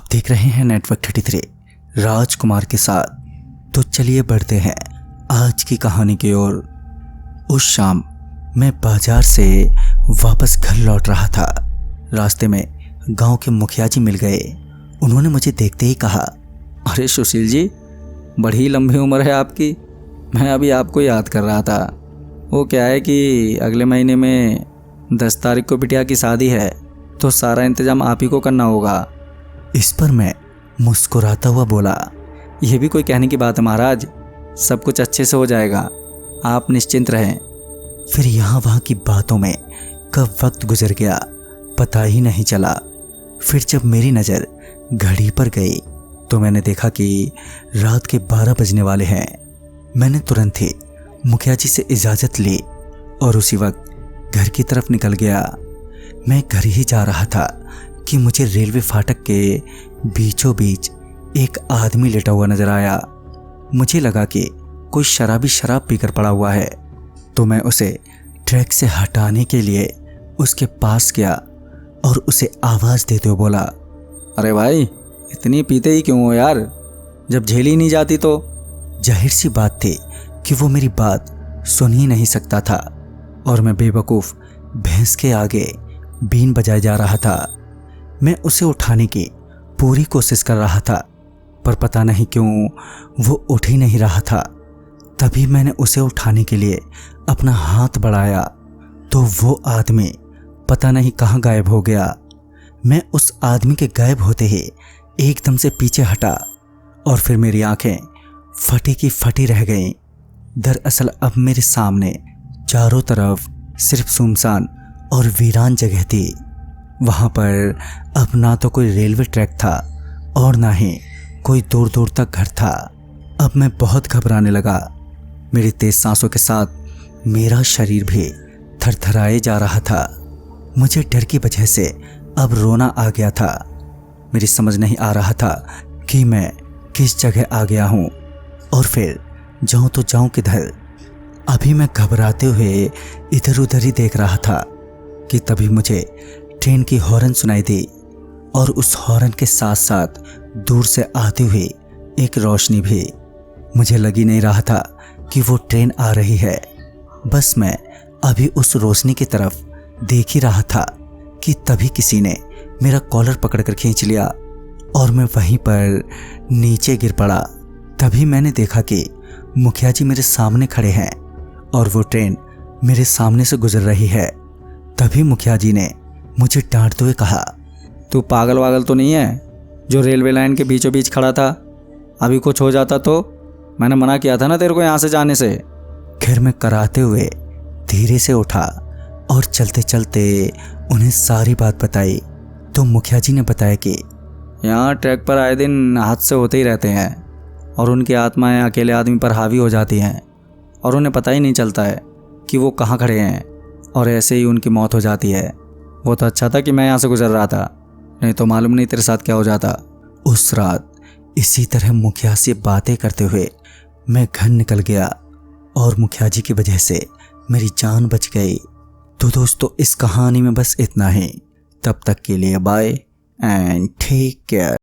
देख रहे हैं नेटवर्क 33 राजकुमार के साथ। तो चलिए बढ़ते हैं आज की कहानी की ओर। उस शाम मैं बाजार से वापस घर लौट रहा था। रास्ते में गांव के मुखिया जी मिल गए। उन्होंने मुझे देखते ही कहा, अरे सुशील जी, बड़ी लंबी उम्र है आपकी। मैं अभी आपको याद कर रहा था। वो क्या है कि अगले महीने में 10 तारीख को बिटिया की शादी है, तो सारा इंतजाम आप ही को करना होगा। इस पर मैं मुस्कुराता हुआ बोला, यह भी कोई कहने की बात है महाराज, सब कुछ अच्छे से हो जाएगा, आप निश्चिंत रहें। फिर यहाँ वहाँ की बातों में कब वक्त गुजर गया पता ही नहीं चला। फिर जब मेरी नज़र घड़ी पर गई तो मैंने देखा कि रात के 12 बजने वाले हैं। मैंने तुरंत ही मुखिया जी से इजाज़त ली और उसी वक्त घर की तरफ निकल गया। मैं घर ही जा रहा था कि मुझे रेलवे फाटक के बीचों बीच एक आदमी लेटा हुआ नजर आया। मुझे लगा कि कोई शराबी शराब पीकर पड़ा हुआ है, तो मैं उसे ट्रैक से हटाने के लिए उसके पास गया और उसे आवाज़ देते हुए बोला, अरे भाई, इतनी पीते ही क्यों हो यार, जब झेली नहीं जाती तो। जाहिर सी बात थी कि वो मेरी बात सुन ही नहीं सकता था और मैं बेवकूफ़ भैंस के आगे बीन बजाए जा रहा था। मैं उसे उठाने की पूरी कोशिश कर रहा था, पर पता नहीं क्यों वो उठ ही नहीं रहा था। तभी मैंने उसे उठाने के लिए अपना हाथ बढ़ाया तो वो आदमी पता नहीं कहाँ गायब हो गया। मैं उस आदमी के गायब होते ही एकदम से पीछे हटा और फिर मेरी आंखें फटी की फटी रह गईं। दरअसल अब मेरे सामने चारों तरफ सिर्फ सुनसान और वीरान जगह थी। वहाँ पर अब ना तो कोई रेलवे ट्रैक था और ना ही कोई दूर दूर तक घर था। अब मैं बहुत घबराने लगा। मेरी तेज सांसों के साथ मेरा शरीर भी थरथराए जा रहा था। मुझे डर की वजह से अब रोना आ गया था। मेरी समझ नहीं आ रहा था कि मैं किस जगह आ गया हूँ और फिर जाऊँ तो जाऊँ किधर। अभी मैं घबराते हुए इधर उधर ही देख रहा था कि तभी मुझे ट्रेन की हॉर्न सुनाई दी और उस हॉर्न के साथ साथ दूर से आती हुई एक रोशनी भी। मुझे लग ही नहीं रहा था कि वो ट्रेन आ रही है। बस मैं अभी उस रोशनी की तरफ देख ही रहा था कि तभी किसी ने मेरा कॉलर पकड़कर खींच लिया और मैं वहीं पर नीचे गिर पड़ा। तभी मैंने देखा कि मुखिया जी मेरे सामने खड़े हैं और वो ट्रेन मेरे सामने से गुजर रही है। तभी मुखिया जी ने मुझे डांटते हुए कहा, तू पागल वागल तो नहीं है जो रेलवे लाइन के बीचों बीच खड़ा था? अभी कुछ हो जाता तो? मैंने मना किया था ना तेरे को यहाँ से जाने से। खैर मैं कराते हुए धीरे से उठा और चलते चलते उन्हें सारी बात बताई। तो मुखिया जी ने बताया कि यहाँ ट्रैक पर आए दिन हादसे होते ही रहते हैं और उनकी आत्माएं अकेले आदमी पर हावी हो जाती हैं और उन्हें पता ही नहीं चलता है कि वो कहाँ खड़े हैं और ऐसे ही उनकी मौत हो जाती है। वो तो अच्छा था कि मैं यहाँ से गुजर रहा था, नहीं तो मालूम नहीं तेरे साथ क्या हो जाता। उस रात इसी तरह मुखिया से बातें करते हुए मैं घर निकल गया और मुखिया जी की वजह से मेरी जान बच गई। तो दोस्तों, इस कहानी में बस इतना ही। तब तक के लिए बाय एंड टेक केयर।